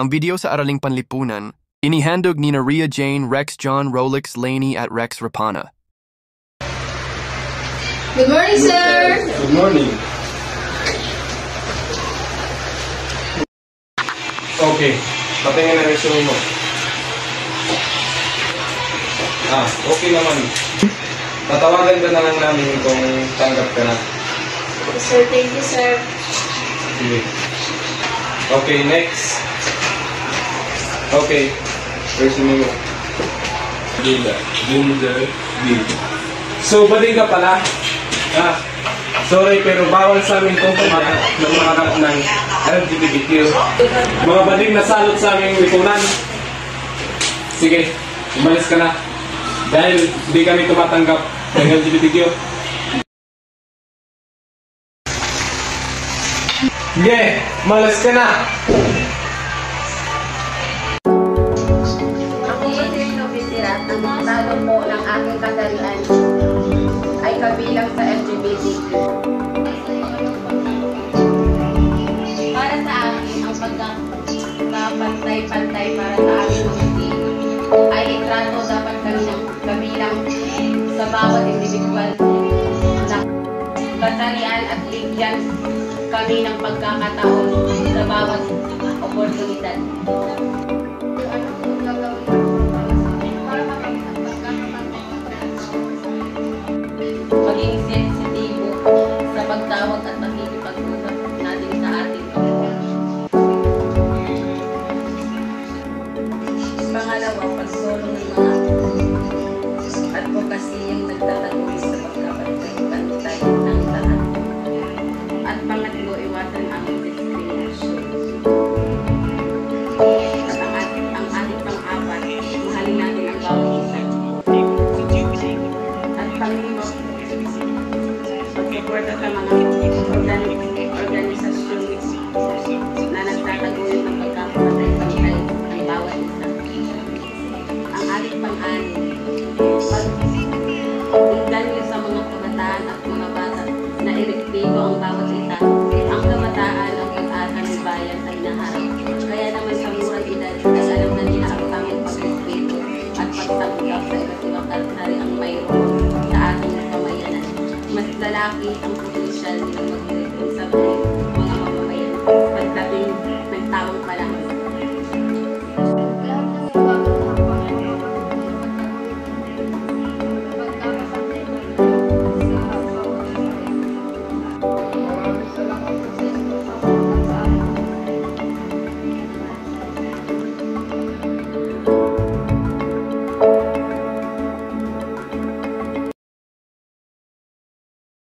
Ang video sa Araling Panlipunan, inihandog ni Ria Jane, Rex John, Rolex Laney at Rex Rapana. Good morning, sir! Good morning. Okay, patingin na resume mo. Okay naman. Tatawagan ka na lang namin kung tanggap ka na. Sir, thank you, sir. Sige. Okay, next. Okay, resume mo. Gender, So, bading ka pala? Sorry, pero bawal sa amin kung ng mga harap ng LGBTQ. Mga bading nasalot sa aming lipunan. Sige, umalis ka na. Dahil hindi kami tumatanggap ng LGBTQ. Sige, umalis ka na. Ako si Novitirat, ang talo po ng aking kasarian ay kabilang sa LGBTQ. Para sa akin, ang pagkakapantay-pantay para sa aming mga team ay itrato dapat kabilang sa bawat individual na kasarian at bigyan kami ng pagkakataon sa bawat oportunidad. Maging sensitibo sa pagtawag at pakikipag-usap natin sa ating kapwa. Pangalawa, pagsulong ng mga advokasiyang nagtatagulis sa pagkapantay ng lahat. At pangatlo, iwasan ang diskriminasyon. At ang ating pang-apat, mahalin natin ang bawat isa. At panglima, pagsuporta sa mga organisasyon na nagtataguyod ng pagkapantay-pantay ng bawat isa. Ang ating pang-anim, pag-unggan niyo sa mga kabataan at mga bata na irektibo ang bawat isa. Ang kabataan ang pag-asa ng bayan sa hinaharap. Kaya naman sa murang edad ay alam na nila ang tamang pag-respeto at pagtanggap sa iba't ibang kalsari ang mayroon sa ating pamayanan. Mas lalaki ang